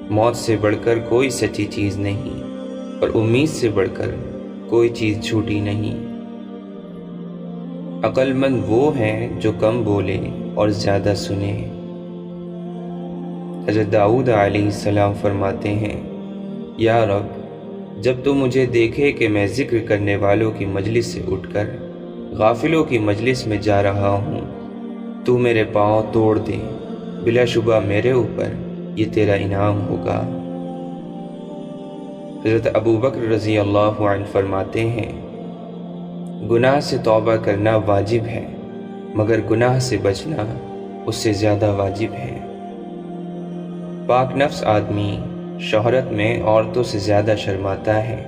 موت سے بڑھ کر کوئی سچی چیز نہیں، اور امید سے بڑھ کر کوئی چیز جھوٹی نہیں۔ عقل مند وہ ہیں جو کم بولے اور زیادہ سنے۔ حضرت داؤد علیہ السلام فرماتے ہیں، یا رب، جب تو مجھے دیکھے کہ میں ذکر کرنے والوں کی مجلس سے اٹھ کر غافلوں کی مجلس میں جا رہا ہوں، تو میرے پاؤں توڑ دے، بلا شبہ میرے اوپر یہ تیرا انعام ہوگا۔ حضرت ابو بکر رضی اللہ عنہ فرماتے ہیں، گناہ سے توبہ کرنا واجب ہے، مگر گناہ سے بچنا اس سے زیادہ واجب ہے۔ پاک نفس آدمی شہرت میں عورتوں سے زیادہ شرماتا ہے۔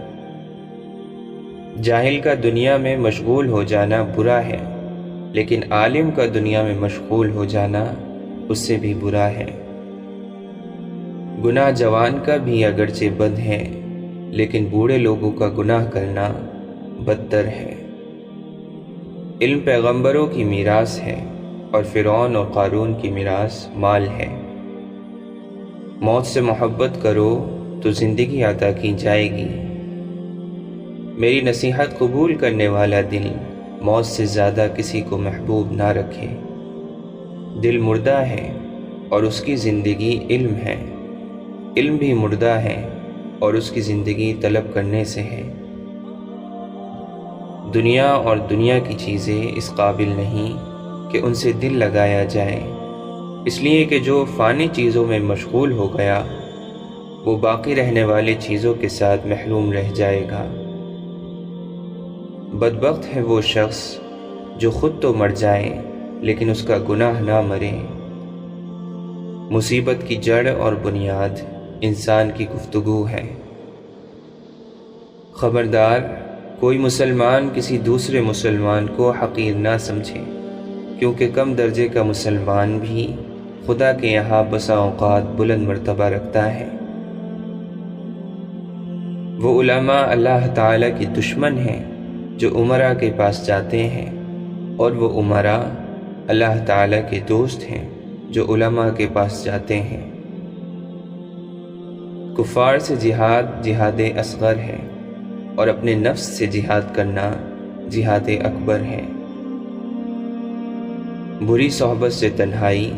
جاہل کا دنیا میں مشغول ہو جانا برا ہے، لیکن عالم کا دنیا میں مشغول ہو جانا اس سے بھی برا ہے۔ گناہ جوان کا بھی اگرچہ بد ہے، لیکن بوڑھے لوگوں کا گناہ کرنا بدتر ہے۔ علم پیغمبروں کی میراث ہے، اور فرعون اور قارون کی میراث مال ہے۔ موت سے محبت کرو تو زندگی عطا کی جائے گی۔ میری نصیحت قبول کرنے والا دل موت سے زیادہ کسی کو محبوب نہ رکھے۔ دل مردہ ہے اور اس کی زندگی علم ہے، علم بھی مردہ ہے اور اس کی زندگی طلب کرنے سے ہے۔ دنیا اور دنیا کی چیزیں اس قابل نہیں کہ ان سے دل لگایا جائے، اس لیے کہ جو فانی چیزوں میں مشغول ہو گیا وہ باقی رہنے والی چیزوں کے ساتھ محروم رہ جائے گا۔ بدبخت ہے وہ شخص جو خود تو مر جائے لیکن اس کا گناہ نہ مرے۔ مصیبت کی جڑ اور بنیاد انسان کی گفتگو ہے۔ خبردار، کوئی مسلمان کسی دوسرے مسلمان کو حقیر نہ سمجھے، کیونکہ کم درجے کا مسلمان بھی خدا کے یہاں بسا اوقات بلند مرتبہ رکھتا ہے۔ وہ علماء اللہ تعالیٰ کی دشمن ہیں جو امراء کے پاس جاتے ہیں، اور وہ امراء اللہ تعالیٰ کے دوست ہیں جو علماء کے پاس جاتے ہیں۔ کفار سے جہاد جہاد اصغر ہے، اور اپنے نفس سے جہاد کرنا جہاد اکبر ہے۔ بری صحبت سے تنہائی،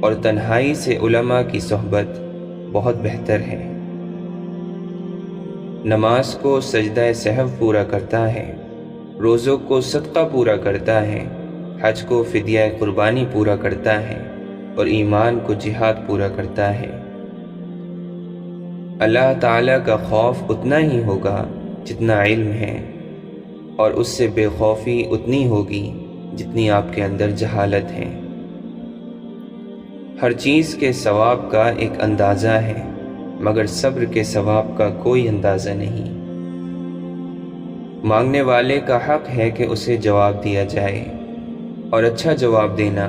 اور تنہائی سے علماء کی صحبت بہت بہتر ہے۔ نماز کو سجدہ سہو پورا کرتا ہے، روزوں کو صدقہ پورا کرتا ہے، حج کو فدیہ قربانی پورا کرتا ہے، اور ایمان کو جہاد پورا کرتا ہے۔ اللہ تعالیٰ کا خوف اتنا ہی ہوگا جتنا علم ہے، اور اس سے بے خوفی اتنی ہوگی جتنی آپ کے اندر جہالت ہے۔ ہر چیز کے ثواب کا ایک اندازہ ہے، مگر صبر کے ثواب کا کوئی اندازہ نہیں۔ مانگنے والے کا حق ہے کہ اسے جواب دیا جائے، اور اچھا جواب دینا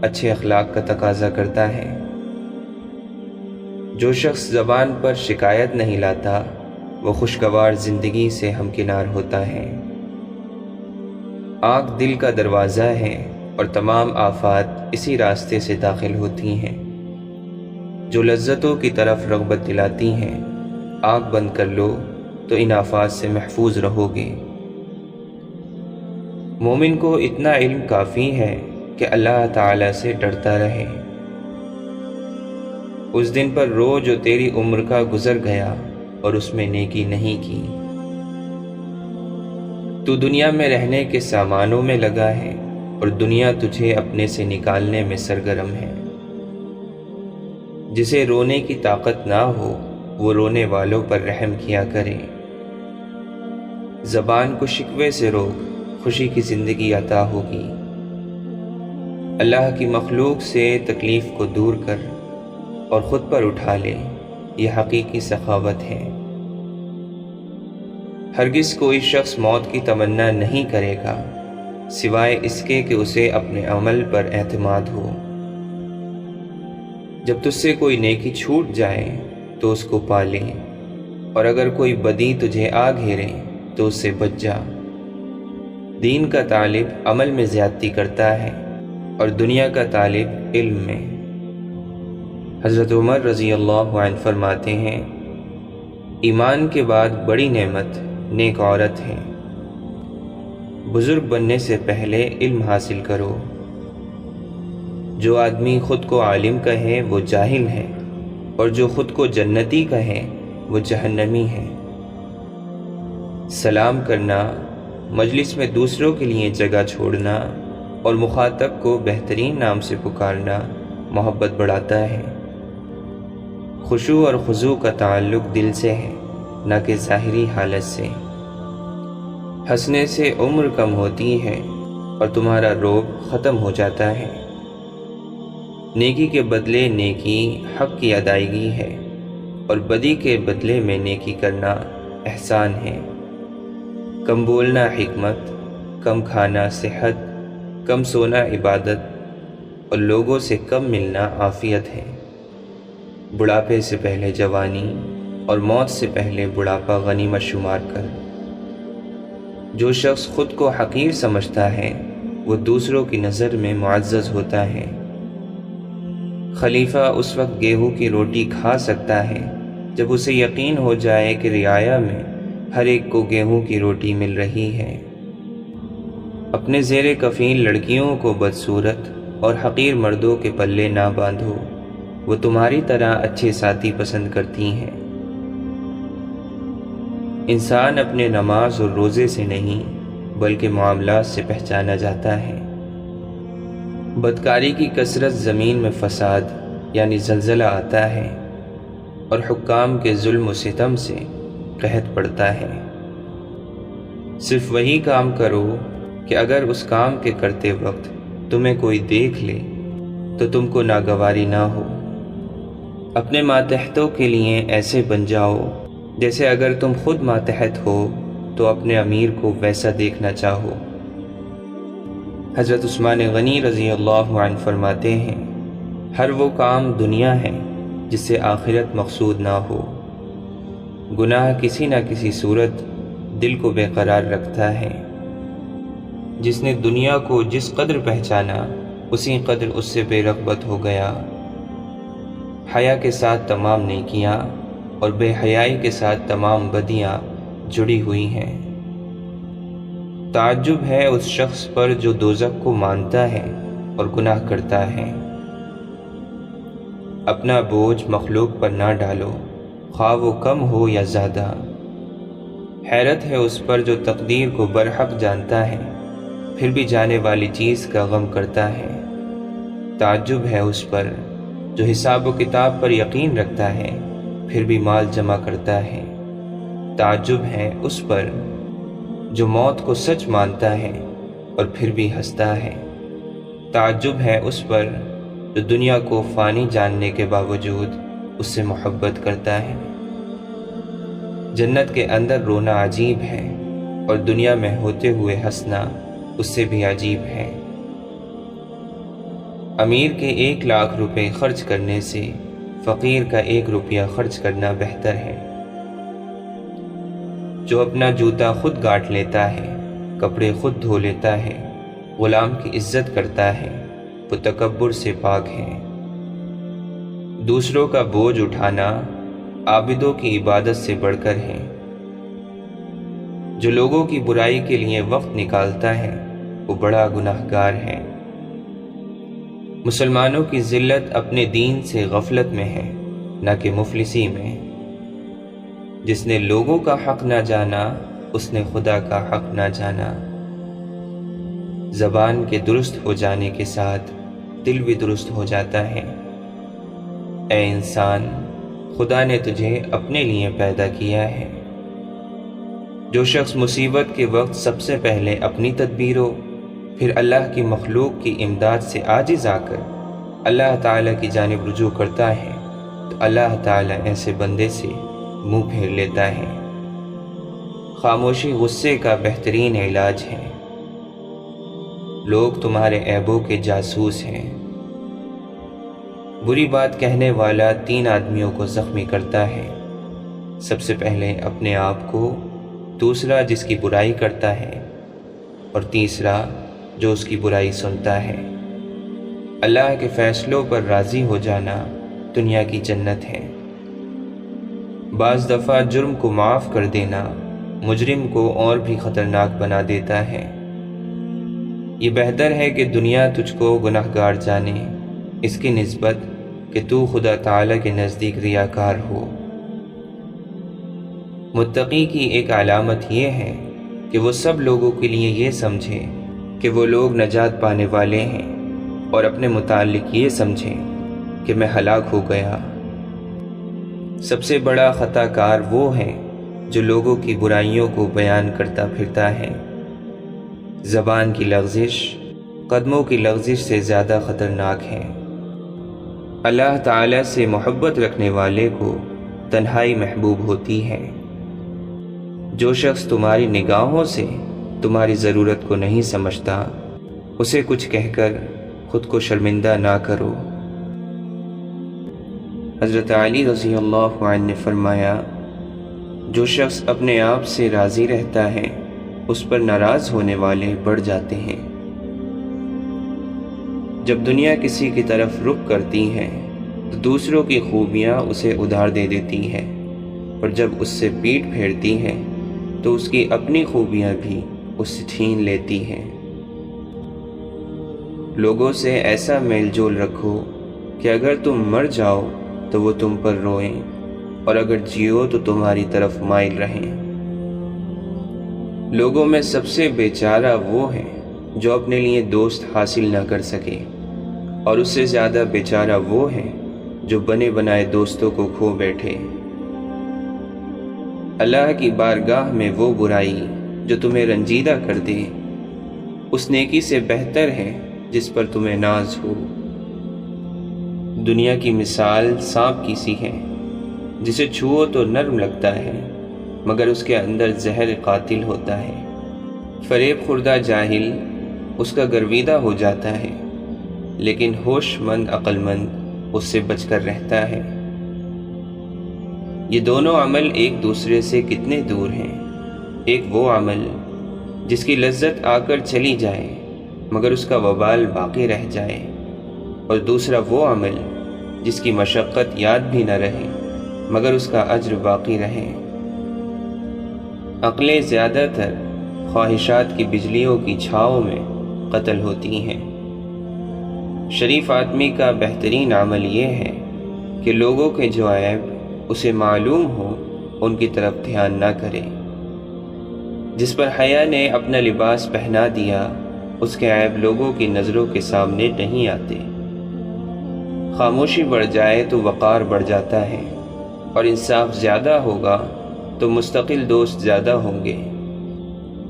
اچھے اخلاق کا تقاضا کرتا ہے۔ جو شخص زبان پر شکایت نہیں لاتا وہ خوشگوار زندگی سے ہمکنار ہوتا ہے۔ آنکھ دل کا دروازہ ہے، اور تمام آفات اسی راستے سے داخل ہوتی ہیں۔ جو لذتوں کی طرف رغبت دلاتی ہیں، آنکھ بند کر لو تو ان آفات سے محفوظ رہو گے۔ مومن کو اتنا علم کافی ہے کہ اللہ تعالیٰ سے ڈرتا رہے۔ اس دن پر رو جو تیری عمر کا گزر گیا اور اس میں نیکی نہیں کی۔ تو دنیا میں رہنے کے سامانوں میں لگا ہے، اور دنیا تجھے اپنے سے نکالنے میں سرگرم ہے۔ جسے رونے کی طاقت نہ ہو وہ رونے والوں پر رحم کیا کرے۔ زبان کو شکوے سے روک، خوشی کی زندگی عطا ہوگی۔ اللہ کی مخلوق سے تکلیف کو دور کر اور خود پر اٹھا لے، یہ حقیقی سخاوت ہے۔ ہرگز کوئی شخص موت کی تمنا نہیں کرے گا سوائے اس کے کہ اسے اپنے عمل پر اعتماد ہو۔ جب تجھ سے کوئی نیکی چھوٹ جائے تو اس کو پا لے، اور اگر کوئی بدی تجھے آ گھیرے تو اس سے بچ جا۔ دین کا طالب عمل میں زیادتی کرتا ہے، اور دنیا کا طالب علم میں۔ حضرت عمر رضی اللہ عنہ فرماتے ہیں، ایمان کے بعد بڑی نعمت نیک عورت ہے۔ بزرگ بننے سے پہلے علم حاصل کرو۔ جو آدمی خود کو عالم کہے وہ جاہل ہے، اور جو خود کو جنتی کہے وہ جہنمی ہے۔ سلام کرنا، مجلس میں دوسروں کے لیے جگہ چھوڑنا اور مخاطب کو بہترین نام سے پکارنا محبت بڑھاتا ہے۔ خشوع اور خضوع کا تعلق دل سے ہے، نہ کہ ظاہری حالت سے۔ ہنسنے سے عمر کم ہوتی ہے اور تمہارا روب ختم ہو جاتا ہے۔ نیکی کے بدلے نیکی حق کی ادائیگی ہے، اور بدی کے بدلے میں نیکی کرنا احسان ہے۔ کم بولنا حکمت، کم کھانا صحت، کم سونا عبادت، اور لوگوں سے کم ملنا عافیت ہے۔ بڑھاپے سے پہلے جوانی اور موت سے پہلے بڑھاپا غنیمت شمار کر۔ جو شخص خود کو حقیر سمجھتا ہے وہ دوسروں کی نظر میں معزز ہوتا ہے۔ خلیفہ اس وقت گیہوں کی روٹی کھا سکتا ہے جب اسے یقین ہو جائے کہ رعایا میں ہر ایک کو گیہوں کی روٹی مل رہی ہے۔ اپنے زیر کفین لڑکیوں کو بدصورت اور حقیر مردوں کے پلے نہ باندھو، وہ تمہاری طرح اچھے ساتھی پسند کرتی ہیں۔ انسان اپنے نماز اور روزے سے نہیں بلکہ معاملات سے پہچانا جاتا ہے۔ بدکاری کی کثرت زمین میں فساد یعنی زلزلہ آتا ہے، اور حکام کے ظلم و ستم سے قحط پڑتا ہے۔ صرف وہی کام کرو کہ اگر اس کام کے کرتے وقت تمہیں کوئی دیکھ لے تو تم کو ناگواری نہ ہو۔ اپنے ماتحتوں کے لیے ایسے بن جاؤ جیسے اگر تم خود ماتحت ہو تو اپنے امیر کو ویسا دیکھنا چاہو۔ حضرت عثمان غنی رضی اللہ عنہ فرماتے ہیں، ہر وہ کام دنیا ہے جس سے آخرت مقصود نہ ہو۔ گناہ کسی نہ کسی صورت دل کو بے قرار رکھتا ہے۔ جس نے دنیا کو جس قدر پہچانا اسی قدر اس سے بے رغبت ہو گیا۔ حیا کے ساتھ تمام نیکیاں اور بے حیائی کے ساتھ تمام بدیاں جڑی ہوئی ہیں۔ تعجب ہے اس شخص پر جو دوزخ کو مانتا ہے اور گناہ کرتا ہے۔ اپنا بوجھ مخلوق پر نہ ڈالو، خواہ وہ کم ہو یا زیادہ۔ حیرت ہے اس پر جو تقدیر کو برحق جانتا ہے پھر بھی جانے والی چیز کا غم کرتا ہے۔ تعجب ہے اس پر جو حساب و کتاب پر یقین رکھتا ہے پھر بھی مال جمع کرتا ہے۔ تعجب ہے اس پر جو موت کو سچ مانتا ہے اور پھر بھی ہنستا ہے۔ تعجب ہے اس پر جو دنیا کو فانی جاننے کے باوجود اس سے محبت کرتا ہے۔ جنت کے اندر رونا عجیب ہے اور دنیا میں ہوتے ہوئے ہنسنا اس سے بھی عجیب ہے۔ امیر کے 1,00,000 روپے خرچ کرنے سے فقیر کا 1 روپیہ خرچ کرنا بہتر ہے۔ جو اپنا جوتا خود گاٹ لیتا ہے، کپڑے خود دھو لیتا ہے، غلام کی عزت کرتا ہے، وہ تکبر سے پاک ہے۔ دوسروں کا بوجھ اٹھانا عابدوں کی عبادت سے بڑھ کر ہے۔ جو لوگوں کی برائی کے لیے وقت نکالتا ہے وہ بڑا گناہگار ہے۔ مسلمانوں کی ذلت اپنے دین سے غفلت میں ہے، نہ کہ مفلسی میں۔ جس نے لوگوں کا حق نہ جانا اس نے خدا کا حق نہ جانا۔ زبان کے درست ہو جانے کے ساتھ دل بھی درست ہو جاتا ہے۔ اے انسان، خدا نے تجھے اپنے لیے پیدا کیا ہے۔ جو شخص مصیبت کے وقت سب سے پہلے اپنی تدبیروں پھر اللہ کی مخلوق کی امداد سے عاجز آ کر اللہ تعالیٰ کی جانب رجوع کرتا ہے تو اللہ تعالیٰ ایسے بندے سے منہ پھیر لیتا ہے۔ خاموشی غصے کا بہترین علاج ہے۔ لوگ تمہارے عیبوں کے جاسوس ہیں۔ بری بات کہنے والا 3 آدمیوں کو زخمی کرتا ہے۔ سب سے پہلے اپنے آپ کو، دوسرا جس کی برائی کرتا ہے، اور تیسرا جو اس کی برائی سنتا ہے۔ اللہ کے فیصلوں پر راضی ہو جانا دنیا کی جنت ہے۔ بعض دفعہ جرم کو معاف کر دینا مجرم کو اور بھی خطرناک بنا دیتا ہے۔ یہ بہتر ہے کہ دنیا تجھ کو گناہگار جانے اس کی نسبت کہ تو خدا تعالی کے نزدیک ریاکار ہو۔ متقی کی ایک علامت یہ ہے کہ وہ سب لوگوں کے لیے یہ سمجھے کہ وہ لوگ نجات پانے والے ہیں اور اپنے متعلق یہ سمجھے کہ میں ہلاک ہو گیا۔ سب سے بڑا خطا کار وہ ہے جو لوگوں کی برائیوں کو بیان کرتا پھرتا ہے۔ زبان کی لغزش قدموں کی لغزش سے زیادہ خطرناک ہے۔ اللہ تعالی سے محبت رکھنے والے کو تنہائی محبوب ہوتی ہے۔ جو شخص تمہاری نگاہوں سے تمہاری ضرورت کو نہیں سمجھتا اسے کچھ کہہ کر خود کو شرمندہ نہ کرو۔ حضرت علی رضی اللہ عنہ نے فرمایا، جو شخص اپنے آپ سے راضی رہتا ہے اس پر ناراض ہونے والے بڑھ جاتے ہیں۔ جب دنیا کسی کی طرف رخ کرتی ہے تو دوسروں کی خوبیاں اسے ادھار دے دیتی ہیں، اور جب اس سے پیٹھ پھیرتی ہیں تو اس کی اپنی خوبیاں بھی اس سے چھین لیتی ہیں۔ لوگوں سے ایسا میل جول رکھو کہ اگر تم مر جاؤ تو وہ تم پر روئیں، اور اگر جیو تو تمہاری طرف مائل رہیں۔ لوگوں میں سب سے بیچارہ وہ ہے جو اپنے لیے دوست حاصل نہ کر سکے، اور اس سے زیادہ بیچارہ وہ ہے جو بنے بنائے دوستوں کو کھو بیٹھے۔ اللہ کی بارگاہ میں وہ برائی جو تمہیں رنجیدہ کر دے اس نیکی سے بہتر ہے جس پر تمہیں ناز ہو۔ دنیا کی مثال سانپ کی سی ہے، جسے چھو تو نرم لگتا ہے مگر اس کے اندر زہر قاتل ہوتا ہے۔ فریب خوردہ جاہل اس کا گرویدہ ہو جاتا ہے، لیکن ہوش مند عقل مند اس سے بچ کر رہتا ہے۔ یہ دونوں عمل ایک دوسرے سے کتنے دور ہیں۔ ایک وہ عمل جس کی لذت آ کر چلی جائے مگر اس کا وبال باقی رہ جائے، اور دوسرا وہ عمل جس کی مشقت یاد بھی نہ رہے مگر اس کا اجر باقی رہے۔ عقلیں زیادہ تر خواہشات کی بجلیوں کی چھاؤں میں قتل ہوتی ہیں۔ شریف آدمی کا بہترین عمل یہ ہے کہ لوگوں کے جو عیب اسے معلوم ہو ان کی طرف دھیان نہ کرے۔ جس پر حیا نے اپنا لباس پہنا دیا اس کے عیب لوگوں کی نظروں کے سامنے نہیں آتے۔ خاموشی بڑھ جائے تو وقار بڑھ جاتا ہے، اور انصاف زیادہ ہوگا تو مستقل دوست زیادہ ہوں گے۔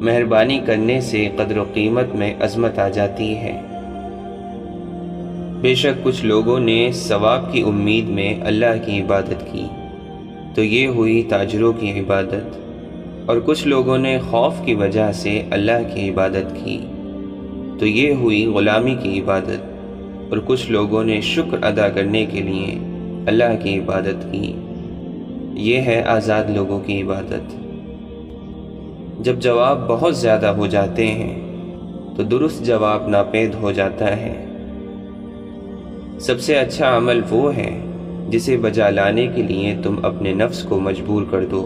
مہربانی کرنے سے قدر و قیمت میں عظمت آ جاتی ہے۔ بے شک کچھ لوگوں نے ثواب کی امید میں اللہ کی عبادت کی تو یہ ہوئی تاجروں کی عبادت، اور کچھ لوگوں نے خوف کی وجہ سے اللہ کی عبادت کی تو یہ ہوئی غلامی کی عبادت، اور کچھ لوگوں نے شکر ادا کرنے کے لیے اللہ کی عبادت کی، یہ ہے آزاد لوگوں کی عبادت۔ جب جواب بہت زیادہ ہو جاتے ہیں تو درست جواب ناپید ہو جاتا ہے۔ سب سے اچھا عمل وہ ہے جسے بجا لانے کے لیے تم اپنے نفس کو مجبور کر دو۔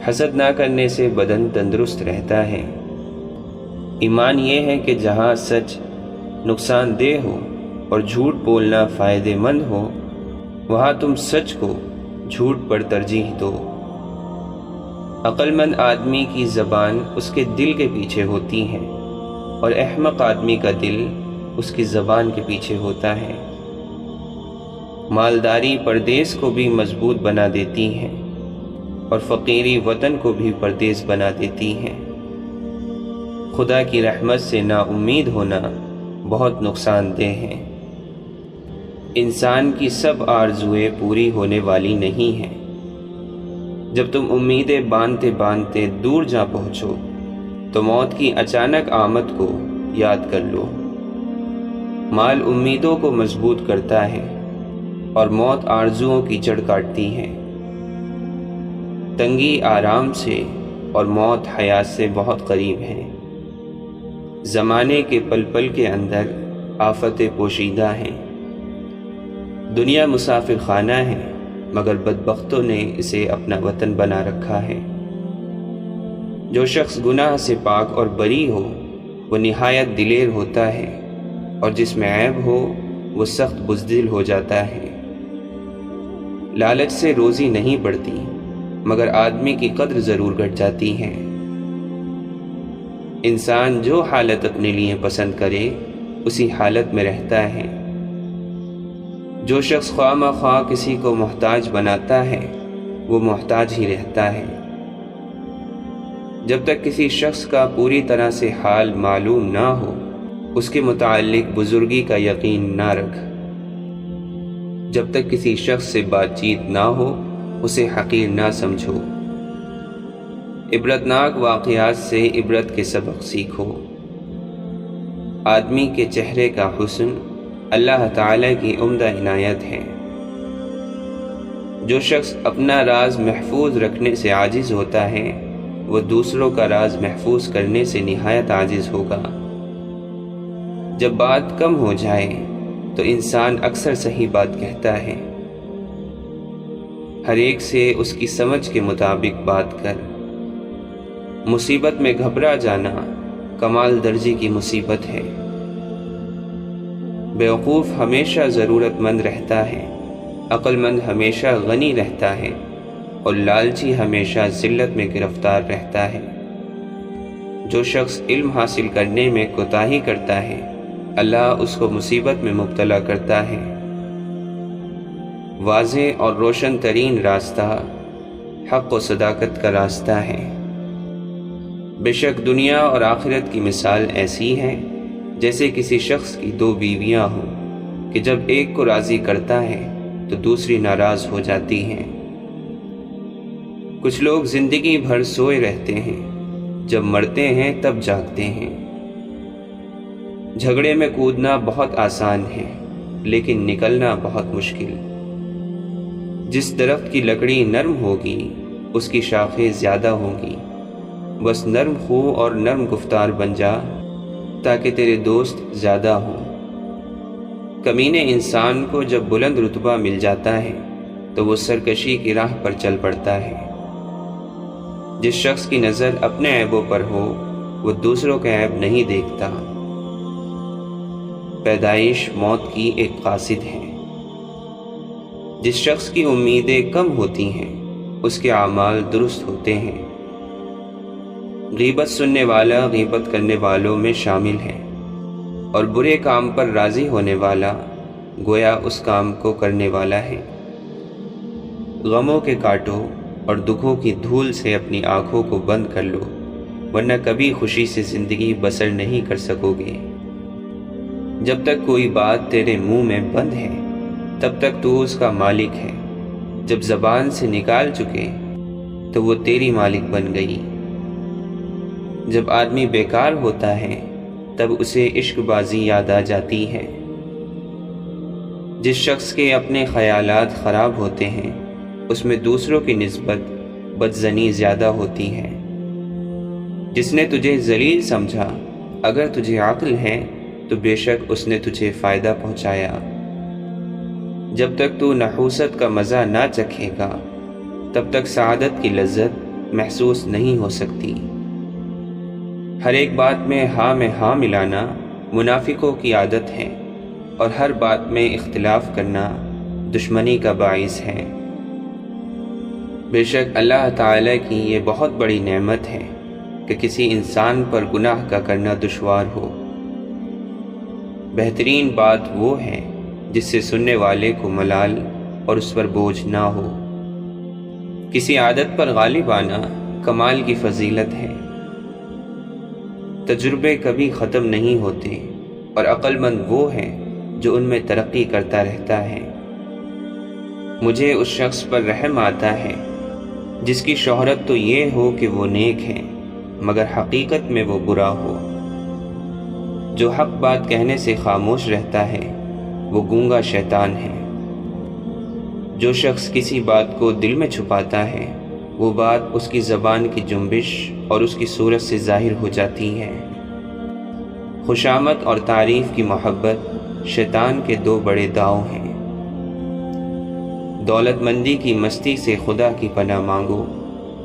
حسد نہ کرنے سے بدن تندرست رہتا ہے۔ ایمان یہ ہے کہ جہاں سچ نقصان دہ ہو اور جھوٹ بولنا فائدہ مند ہو وہاں تم سچ کو جھوٹ پر ترجیح دو۔ عقل مند آدمی کی زبان اس کے دل کے پیچھے ہوتی ہے، اور احمق آدمی کا دل اس کی زبان کے پیچھے ہوتا ہے۔ مالداری پردیس کو بھی مضبوط بنا دیتی ہے، اور فقیری وطن کو بھی پردیس بنا دیتی ہے۔ خدا کی رحمت سے نا امید ہونا بہت نقصان دہ ہے۔ انسان کی سب آرزوئیں پوری ہونے والی نہیں ہیں۔ جب تم امیدیں باندھتے باندھتے دور جا پہنچو تو موت کی اچانک آمد کو یاد کر لو۔ مال امیدوں کو مضبوط کرتا ہے اور موت آرزوؤں کی جڑ کاٹتی ہے۔ تنگی آرام سے اور موت حیات سے بہت قریب ہے۔ زمانے کے پل پل کے اندر آفتیں پوشیدہ ہیں۔ دنیا مسافر خانہ ہے، مگر بدبختوں نے اسے اپنا وطن بنا رکھا ہے۔ جو شخص گناہ سے پاک اور بری ہو وہ نہایت دلیر ہوتا ہے، اور جس میں عیب ہو وہ سخت بزدل ہو جاتا ہے۔ لالچ سے روزی نہیں بڑھتی، مگر آدمی کی قدر ضرور گھٹ جاتی ہے۔ انسان جو حالت اپنے لیے پسند کرے اسی حالت میں رہتا ہے۔ جو شخص خواہ مخواہ کسی کو محتاج بناتا ہے وہ محتاج ہی رہتا ہے۔ جب تک کسی شخص کا پوری طرح سے حال معلوم نہ ہو اس کے متعلق بزرگی کا یقین نہ رکھ۔ جب تک کسی شخص سے بات چیت نہ ہو اسے حقیر نہ سمجھو۔ عبرتناک واقعات سے عبرت کے سبق سیکھو۔ آدمی کے چہرے کا حسن اللہ تعالی کی عمدہ عنایت ہے۔ جو شخص اپنا راز محفوظ رکھنے سے عاجز ہوتا ہے وہ دوسروں کا راز محفوظ کرنے سے نہایت عاجز ہوگا۔ جب بات کم ہو جائے تو انسان اکثر صحیح بات کہتا ہے۔ ہر ایک سے اس کی سمجھ کے مطابق بات کر۔ مصیبت میں گھبرا جانا کمال درجے کی مصیبت ہے۔ بیوقوف ہمیشہ ضرورت مند رہتا ہے، عقل مند ہمیشہ غنی رہتا ہے، اور لالچی ہمیشہ ذلت میں گرفتار رہتا ہے۔ جو شخص علم حاصل کرنے میں کوتاہی کرتا ہے اللہ اس کو مصیبت میں مبتلا کرتا ہے۔ واضح اور روشن ترین راستہ حق و صداقت کا راستہ ہے۔ بے شک دنیا اور آخرت کی مثال ایسی ہے جیسے کسی شخص کی دو بیویاں ہوں کہ جب ایک کو راضی کرتا ہے تو دوسری ناراض ہو جاتی ہیں۔ کچھ لوگ زندگی بھر سوئے رہتے ہیں، جب مرتے ہیں تب جاگتے ہیں۔ جھگڑے میں کودنا بہت آسان ہے لیکن نکلنا بہت مشکل۔ جس درخت کی لکڑی نرم ہوگی اس کی شاخیں زیادہ ہوں گی۔ بس نرم خو اور نرم گفتار بن جا تاکہ تیرے دوست زیادہ ہوں۔ کمینے انسان کو جب بلند رتبہ مل جاتا ہے تو وہ سرکشی کی راہ پر چل پڑتا ہے۔ جس شخص کی نظر اپنے عیبوں پر ہو وہ دوسروں کا عیب نہیں دیکھتا۔ پیدائش موت کی ایک قاصد ہے۔ جس شخص کی امیدیں کم ہوتی ہیں اس کے اعمال درست ہوتے ہیں۔ غیبت سننے والا غیبت کرنے والوں میں شامل ہے، اور برے کام پر راضی ہونے والا گویا اس کام کو کرنے والا ہے۔ غموں کے کانٹوں اور دکھوں کی دھول سے اپنی آنکھوں کو بند کر لو، ورنہ کبھی خوشی سے زندگی بسر نہیں کر سکو گے۔ جب تک کوئی بات تیرے منہ میں بند ہے تب تک تو اس کا مالک ہے، جب زبان سے نکال چکے تو وہ تیری مالک بن گئی۔ جب آدمی بیکار ہوتا ہے تب اسے عشق بازی یاد آ جاتی ہے۔ جس شخص کے اپنے خیالات خراب ہوتے ہیں اس میں دوسروں کی نسبت بدظنی زیادہ ہوتی ہے۔ جس نے تجھے ذلیل سمجھا اگر تجھے عقل ہے تو بے شک اس نے تجھے فائدہ پہنچایا۔ جب تک تو نحوست کا مزہ نہ چکھے گا تب تک سعادت کی لذت محسوس نہیں ہو سکتی۔ ہر ایک بات میں ہاں ملانا منافقوں کی عادت ہے، اور ہر بات میں اختلاف کرنا دشمنی کا باعث ہے۔ بے شک اللہ تعالی کی یہ بہت بڑی نعمت ہے کہ کسی انسان پر گناہ کا کرنا دشوار ہو۔ بہترین بات وہ ہے جس سے سننے والے کو ملال اور اس پر بوجھ نہ ہو۔ کسی عادت پر غالب آنا کمال کی فضیلت ہے۔ تجربے کبھی ختم نہیں ہوتے، اور عقل مند وہ ہے جو ان میں ترقی کرتا رہتا ہے۔ مجھے اس شخص پر رحم آتا ہے جس کی شہرت تو یہ ہو کہ وہ نیک ہے مگر حقیقت میں وہ برا ہو۔ جو حق بات کہنے سے خاموش رہتا ہے وہ گونگا شیطان ہے۔ جو شخص کسی بات کو دل میں چھپاتا ہے وہ بات اس کی زبان کی جنبش اور اس کی صورت سے ظاہر ہو جاتی ہے۔ خوشامد اور تعریف کی محبت شیطان کے دو بڑے داؤ ہیں۔ دولت مندی کی مستی سے خدا کی پناہ مانگو،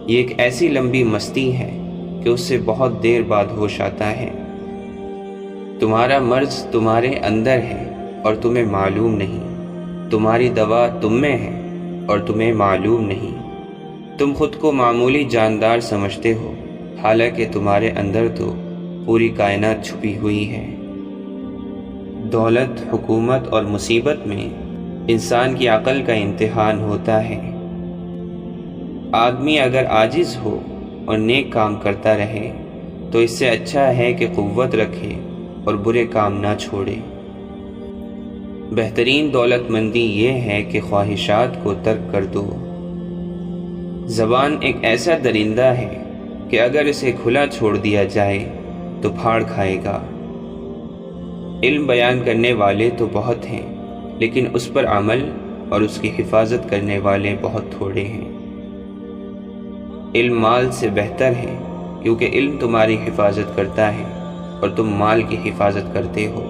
یہ ایک ایسی لمبی مستی ہے کہ اس سے بہت دیر بعد ہوش آتا ہے۔ تمہارا مرض تمہارے اندر ہے اور تمہیں معلوم نہیں، تمہاری دوا تم میں ہے اور تمہیں معلوم نہیں۔ تم خود کو معمولی جاندار سمجھتے ہو، حالانکہ تمہارے اندر تو پوری کائنات چھپی ہوئی ہے۔ دولت، حکومت اور مصیبت میں انسان کی عقل کا امتحان ہوتا ہے۔ آدمی اگر عاجز ہو اور نیک کام کرتا رہے تو اس سے اچھا ہے کہ قوت رکھے اور برے کام نہ چھوڑے۔ بہترین دولت مندی یہ ہے کہ خواہشات کو ترک کر دو۔ زبان ایک ایسا درندہ ہے کہ اگر اسے کھلا چھوڑ دیا جائے تو پھاڑ کھائے گا۔ علم بیان کرنے والے تو بہت ہیں، لیکن اس پر عمل اور اس کی حفاظت کرنے والے بہت تھوڑے ہیں۔ علم مال سے بہتر ہے، کیونکہ علم تمہاری حفاظت کرتا ہے اور تم مال کی حفاظت کرتے ہو۔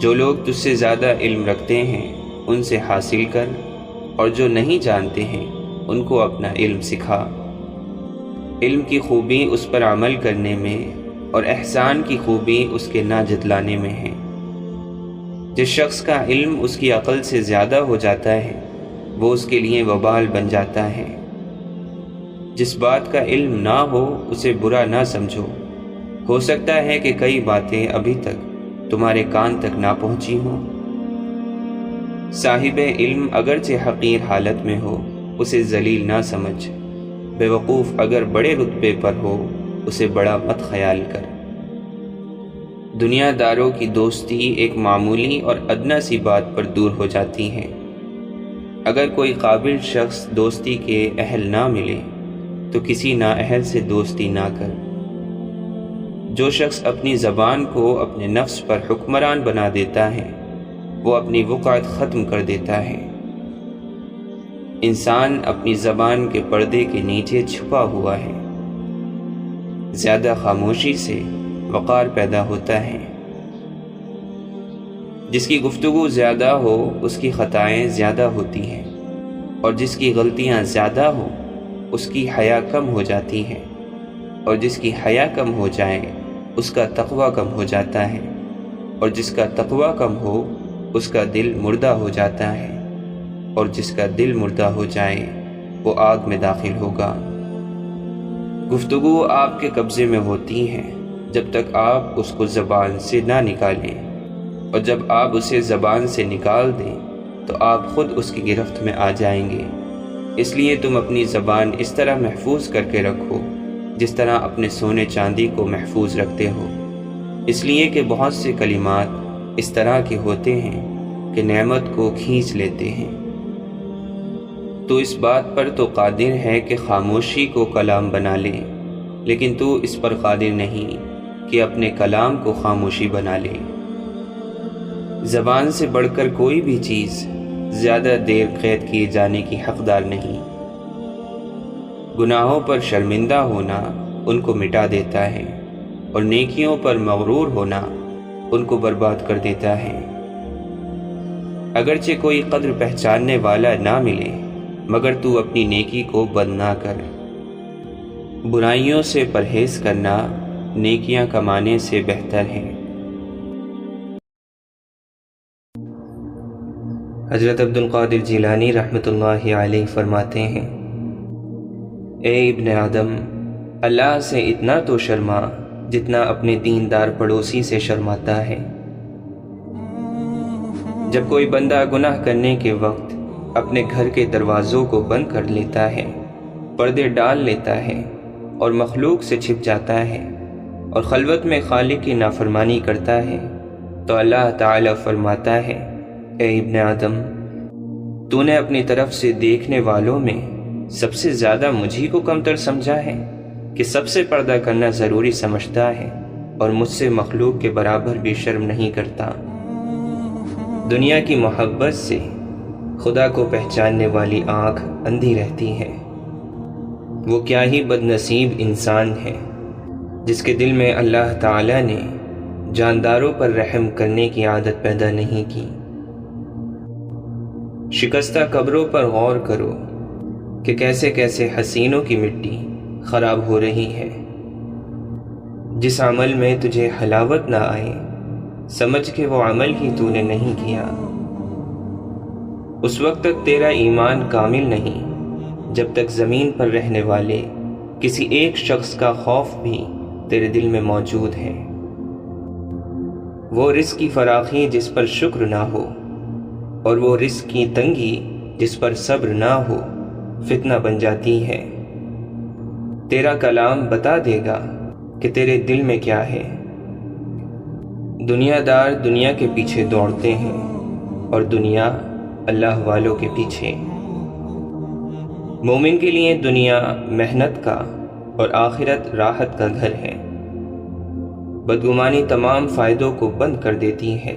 جو لوگ تجھ سے زیادہ علم رکھتے ہیں ان سے حاصل کر، اور جو نہیں جانتے ہیں ان کو اپنا علم سکھا۔ علم کی خوبی اس پر عمل کرنے میں اور احسان کی خوبی اس کے نہ جتلانے میں ہے۔ جس شخص کا علم اس کی عقل سے زیادہ ہو جاتا ہے وہ اس کے لیے وبال بن جاتا ہے۔ جس بات کا علم نہ ہو اسے برا نہ سمجھو، ہو سکتا ہے کہ کئی باتیں ابھی تک تمہارے کان تک نہ پہنچی ہوں۔ صاحب علم اگرچہ حقیر حالت میں ہو اسے ذلیل نہ سمجھ، بے وقوف اگر بڑے رتبے پر ہو اسے بڑا مت خیال کر۔ دنیا داروں کی دوستی ایک معمولی اور ادنی سی بات پر دور ہو جاتی ہے۔ اگر کوئی قابل شخص دوستی کے اہل نہ ملے تو کسی نااہل سے دوستی نہ کر۔ جو شخص اپنی زبان کو اپنے نفس پر حکمران بنا دیتا ہے وہ اپنی وقعت ختم کر دیتا ہے۔ انسان اپنی زبان کے پردے کے نیچے چھپا ہوا ہے۔ زیادہ خاموشی سے وقار پیدا ہوتا ہے۔ جس کی گفتگو زیادہ ہو اس کی خطائیں زیادہ ہوتی ہیں، اور جس کی غلطیاں زیادہ ہو اس کی حیا کم ہو جاتی ہے، اور جس کی حیا کم ہو جائے اس کا تقوی کم ہو جاتا ہے، اور جس کا تقوی کم ہو اس کا دل مردہ ہو جاتا ہے، اور جس کا دل مردہ ہو جائے وہ آگ میں داخل ہوگا۔ گفتگو آپ کے قبضے میں ہوتی ہے جب تک آپ اس کو زبان سے نہ نکالیں، اور جب آپ اسے زبان سے نکال دیں تو آپ خود اس کی گرفت میں آ جائیں گے۔ اس لیے تم اپنی زبان اس طرح محفوظ کر کے رکھو جس طرح اپنے سونے چاندی کو محفوظ رکھتے ہو، اس لیے کہ بہت سے کلمات اس طرح کے ہوتے ہیں کہ نعمت کو کھینچ لیتے ہیں۔ تو اس بات پر تو قادر ہے کہ خاموشی کو کلام بنا لے، لیکن تو اس پر قادر نہیں کہ اپنے کلام کو خاموشی بنا لے۔ زبان سے بڑھ کر کوئی بھی چیز زیادہ دیر قید کیے جانے کی حقدار نہیں۔ گناہوں پر شرمندہ ہونا ان کو مٹا دیتا ہے، اور نیکیوں پر مغرور ہونا ان کو برباد کر دیتا ہے۔ اگرچہ کوئی قدر پہچاننے والا نہ ملے مگر تو اپنی نیکی کو بند نہ کر۔ برائیوں سے پرہیز کرنا نیکیاں کمانے سے بہتر ہے۔ حضرت عبد القادر جیلانی رحمۃ اللہ علیہ فرماتے ہیں، اے ابن آدم، اللہ سے اتنا تو شرما جتنا اپنے دیندار پڑوسی سے شرماتا ہے۔ جب کوئی بندہ گناہ کرنے کے وقت اپنے گھر کے دروازوں کو بند کر لیتا ہے، پردے ڈال لیتا ہے اور مخلوق سے چھپ جاتا ہے اور خلوت میں خالق کی نافرمانی کرتا ہے، تو اللہ تعالی فرماتا ہے، اے ابن آدم، تو نے اپنی طرف سے دیکھنے والوں میں سب سے زیادہ مجھی کو کمتر سمجھا ہے کہ سب سے پردہ کرنا ضروری سمجھتا ہے اور مجھ سے مخلوق کے برابر بھی شرم نہیں کرتا۔ دنیا کی محبت سے خدا کو پہچاننے والی آنکھ اندھی رہتی ہے۔ وہ کیا ہی بد نصیب انسان ہے جس کے دل میں اللہ تعالی نے جانداروں پر رحم کرنے کی عادت پیدا نہیں کی۔ شکستہ قبروں پر غور کرو کہ کیسے کیسے حسینوں کی مٹی خراب ہو رہی ہے۔ جس عمل میں تجھے حلاوت نہ آئے سمجھ کہ وہ عمل ہی تو نے نہیں کیا۔ اس وقت تک تیرا ایمان کامل نہیں جب تک زمین پر رہنے والے کسی ایک شخص کا خوف بھی تیرے دل میں موجود ہے۔ وہ رزق کی فراخی جس پر شکر نہ ہو اور وہ رزق کی تنگی جس پر صبر نہ ہو فتنہ بن جاتی ہے۔ تیرا کلام بتا دے گا کہ تیرے دل میں کیا ہے۔ دنیا دار دنیا کے پیچھے دوڑتے ہیں اور دنیا اللہ والوں کے پیچھے۔ مومن کے لیے دنیا محنت کا اور آخرت راحت کا گھر ہے۔ بدگمانی تمام فائدوں کو بند کر دیتی ہے۔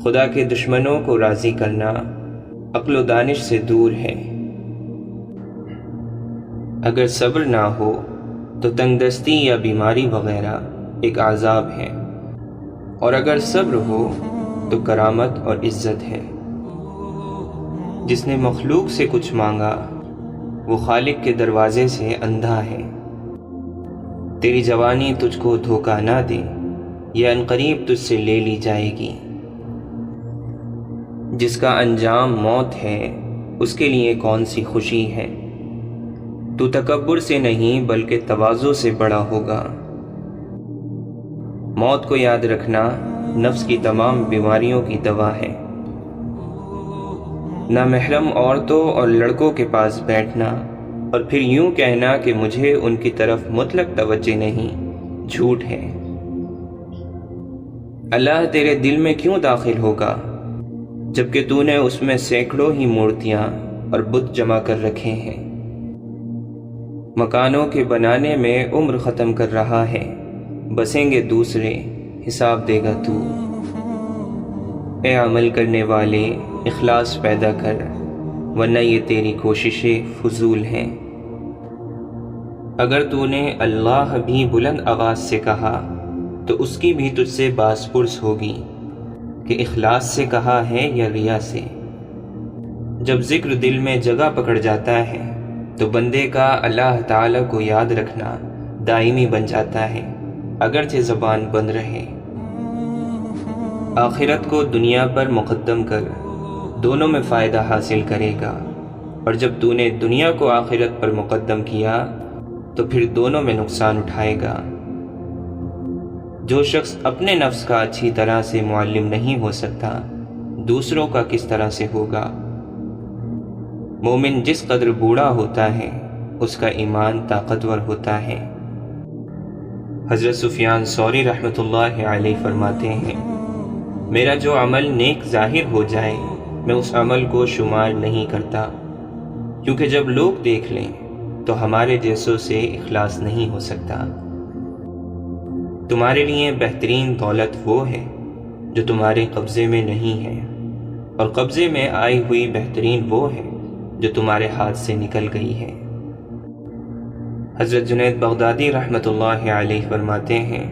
خدا کے دشمنوں کو راضی کرنا عقل و دانش سے دور ہے۔ اگر صبر نہ ہو تو تنگ دستی یا بیماری وغیرہ ایک عذاب ہے، اور اگر صبر ہو تو کرامت اور عزت ہے۔ جس نے مخلوق سے کچھ مانگا وہ خالق کے دروازے سے اندھا ہے۔ تیری جوانی تجھ کو دھوکہ نہ دے، یہ عنقریب تجھ سے لے لی جائے گی۔ جس کا انجام موت ہے اس کے لیے کون سی خوشی ہے۔ تو تکبر سے نہیں بلکہ تواضع سے بڑا ہوگا۔ موت کو یاد رکھنا نفس کی تمام بیماریوں کی دوا ہے۔ نامحرم عورتوں اور لڑکوں کے پاس بیٹھنا اور پھر یوں کہنا کہ مجھے ان کی طرف مطلق توجہ نہیں، جھوٹ ہے۔ اللہ تیرے دل میں کیوں داخل ہوگا جبکہ تو نے اس میں سینکڑوں ہی مورتیاں اور بت جمع کر رکھے ہیں۔ مکانوں کے بنانے میں عمر ختم کر رہا ہے، بسیں گے دوسرے، حساب دے گا تو۔ اے عمل کرنے والے اخلاص پیدا کر، ورنہ یہ تیری کوششیں فضول ہیں۔ اگر تو نے اللہ بھی بلند آواز سے کہا تو اس کی بھی تجھ سے باز پرس ہوگی کہ اخلاص سے کہا ہے یا ریا سے۔ جب ذکر دل میں جگہ پکڑ جاتا ہے تو بندے کا اللہ تعالی کو یاد رکھنا دائمی بن جاتا ہے، اگرچہ زبان بند رہے۔ آخرت کو دنیا پر مقدم کر، دونوں میں فائدہ حاصل کرے گا، اور جب تو نے دنیا کو آخرت پر مقدم کیا تو پھر دونوں میں نقصان اٹھائے گا۔ جو شخص اپنے نفس کا اچھی طرح سے معلم نہیں ہو سکتا، دوسروں کا کس طرح سے ہوگا؟ مومن جس قدر بوڑھا ہوتا ہے اس کا ایمان طاقتور ہوتا ہے۔ حضرت سفیان ثوری رحمۃ اللہ علیہ فرماتے ہیں، میرا جو عمل نیک ظاہر ہو جائے میں اس عمل کو شمار نہیں کرتا، کیونکہ جب لوگ دیکھ لیں تو ہمارے جیسوں سے اخلاص نہیں ہو سکتا۔ تمہارے لیے بہترین دولت وہ ہے جو تمہارے قبضے میں نہیں ہے، اور قبضے میں آئی ہوئی بہترین وہ ہے جو تمہارے ہاتھ سے نکل گئی ہے۔ حضرت جنید بغدادی رحمۃ اللہ علیہ فرماتے ہیں،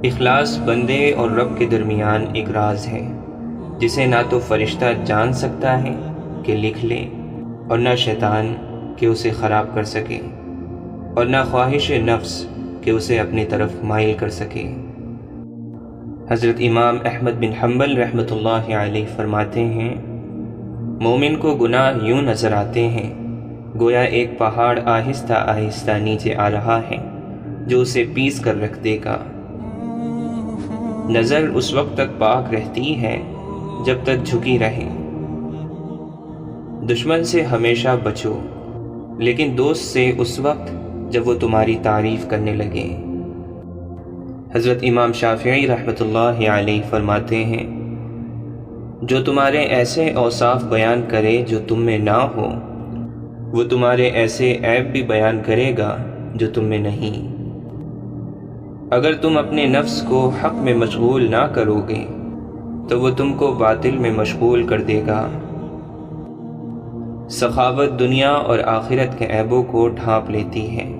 اخلاص بندے اور رب کے درمیان ایک راز ہے جسے نہ تو فرشتہ جان سکتا ہے کہ لکھ لے، اور نہ شیطان کہ اسے خراب کر سکے، اور نہ خواہش نفس کہ اسے اپنی طرف مائل کر سکے۔ حضرت امام احمد بن حنبل رحمۃ اللہ علیہ فرماتے ہیں، مومن کو گناہ یوں نظر آتے ہیں گویا ایک پہاڑ آہستہ آہستہ نیچے آ رہا ہے جو اسے پیس کر رکھ دے گا۔ نظر اس وقت تک پاک رہتی ہے جب تک جھکی رہے۔ دشمن سے ہمیشہ بچو، لیکن دوست سے اس وقت جب وہ تمہاری تعریف کرنے لگے۔ حضرت امام شافعی رحمۃ اللہ علیہ فرماتے ہیں، جو تمہارے ایسے اوصاف بیان کرے جو تم میں نہ ہو، وہ تمہارے ایسے عیب بھی بیان کرے گا جو تم میں نہیں۔ اگر تم اپنے نفس کو حق میں مشغول نہ کرو گے تو وہ تم کو باطل میں مشغول کر دے گا۔ سخاوت دنیا اور آخرت کے عیبوں کو ڈھانپ لیتی ہے۔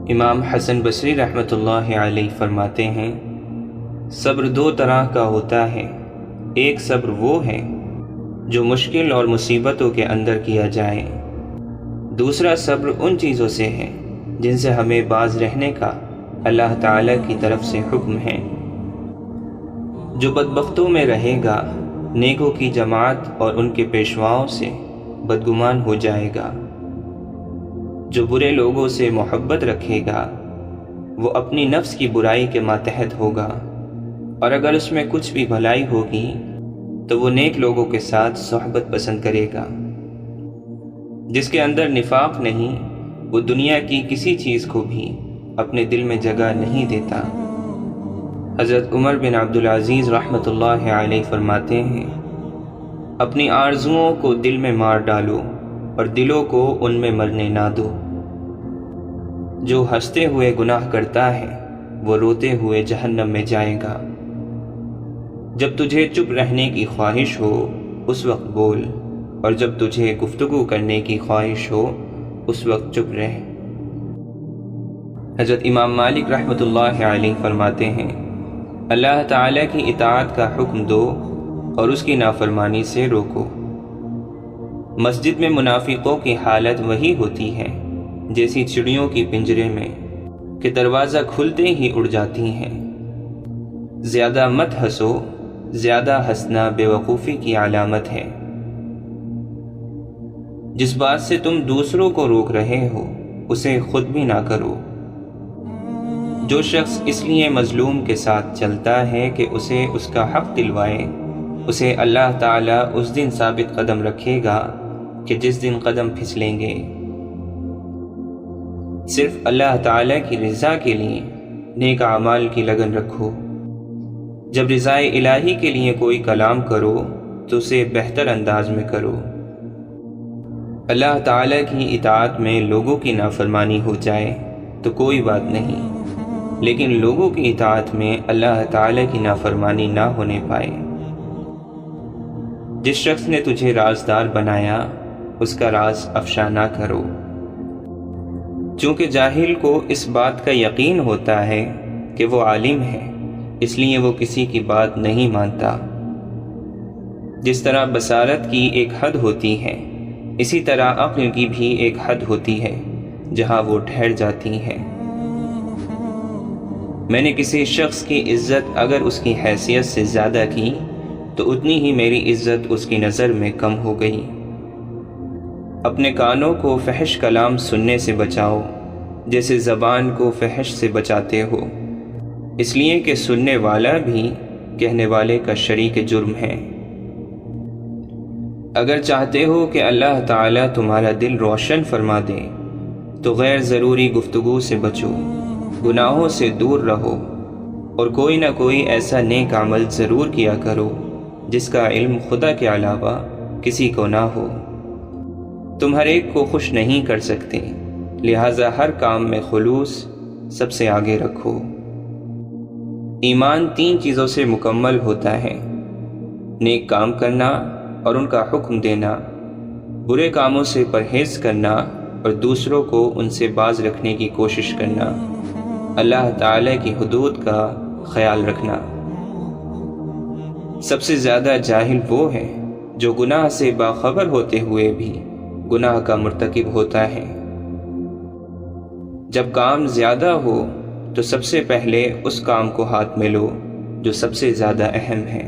امام حسن بصری رحمۃ اللہ علیہ فرماتے ہیں، صبر دو طرح کا ہوتا ہے، ایک صبر وہ ہے جو مشکل اور مصیبتوں کے اندر کیا جائے۔ دوسرا صبر ان چیزوں سے ہے جن سے ہمیں باز رہنے کا اللہ تعالیٰ کی طرف سے حکم ہے۔ جو بدبختوں میں رہے گا نیکوں کی جماعت اور ان کے پیشواؤں سے بدگمان ہو جائے گا۔ جو برے لوگوں سے محبت رکھے گا وہ اپنی نفس کی برائی کے ماتحت ہوگا، اور اگر اس میں کچھ بھی بھلائی ہوگی تو وہ نیک لوگوں کے ساتھ صحبت پسند کرے گا۔ جس کے اندر نفاق نہیں وہ دنیا کی کسی چیز کو بھی اپنے دل میں جگہ نہیں دیتا۔ حضرت عمر بن عبدالعزیز رحمۃ اللہ علیہ فرماتے ہیں، اپنی آرزوؤں کو دل میں مار ڈالو اور دلوں کو ان میں مرنے نہ دو۔ جو ہنستے ہوئے گناہ کرتا ہے وہ روتے ہوئے جہنم میں جائے گا۔ جب تجھے چپ رہنے کی خواہش ہو اس وقت بول، اور جب تجھے گفتگو کرنے کی خواہش ہو اس وقت چپ رہ۔ حضرت امام مالک رحمۃ اللہ علیہ فرماتے ہیں، اللہ تعالیٰ کی اطاعت کا حکم دو اور اس کی نافرمانی سے روکو۔ مسجد میں منافقوں کی حالت وہی ہوتی ہے جیسی چڑیوں کی پنجرے میں کہ دروازہ کھلتے ہی اڑ جاتی ہیں۔ زیادہ مت ہنسو، زیادہ ہنسنا بے وقوفی کی علامت ہے۔ جس بات سے تم دوسروں کو روک رہے ہو اسے خود بھی نہ کرو۔ جو شخص اس لیے مظلوم کے ساتھ چلتا ہے کہ اسے اس کا حق دلوائے، اسے اللہ تعالیٰ اس دن ثابت قدم رکھے گا کہ جس دن قدم پھسلیں گے۔ صرف اللہ تعالیٰ کی رضا کے لیے نیک اعمال کی لگن رکھو۔ جب رضائے الہی کے لیے کوئی کلام کرو تو اسے بہتر انداز میں کرو۔ اللہ تعالیٰ کی اطاعت میں لوگوں کی نافرمانی ہو جائے تو کوئی بات نہیں، لیکن لوگوں کی اطاعت میں اللہ تعالیٰ کی نافرمانی نہ ہونے پائے۔ جس شخص نے تجھے رازدار بنایا اس کا راز افشا نہ کرو۔ چونکہ جاہل کو اس بات کا یقین ہوتا ہے کہ وہ عالم ہے، اس لیے وہ کسی کی بات نہیں مانتا۔ جس طرح بصارت کی ایک حد ہوتی ہے اسی طرح عقل کی بھی ایک حد ہوتی ہے جہاں وہ ٹھہر جاتی ہے۔ میں نے کسی شخص کی عزت اگر اس کی حیثیت سے زیادہ کی تو اتنی ہی میری عزت اس کی نظر میں کم ہو گئی۔ اپنے کانوں کو فحش کلام سننے سے بچاؤ جیسے زبان کو فحش سے بچاتے ہو، اس لیے کہ سننے والا بھی کہنے والے کا شریک جرم ہے۔ اگر چاہتے ہو کہ اللہ تعالیٰ تمہارا دل روشن فرما دے تو غیر ضروری گفتگو سے بچو، گناہوں سے دور رہو، اور کوئی نہ کوئی ایسا نیک عمل ضرور کیا کرو جس کا علم خدا کے علاوہ کسی کو نہ ہو۔ تم ہر ایک کو خوش نہیں کر سکتے، لہٰذا ہر کام میں خلوص سب سے آگے رکھو۔ ایمان 3 چیزوں سے مکمل ہوتا ہے: نیک کام کرنا اور ان کا حکم دینا، برے کاموں سے پرہیز کرنا اور دوسروں کو ان سے باز رکھنے کی کوشش کرنا، اللہ تعالیٰ کی حدود کا خیال رکھنا۔ سب سے زیادہ جاہل وہ ہے جو گناہ سے باخبر ہوتے ہوئے بھی گناہ کا مرتکب ہوتا ہے۔ جب کام زیادہ ہو تو سب سے پہلے اس کام کو ہاتھ میں لو جو سب سے زیادہ اہم ہے۔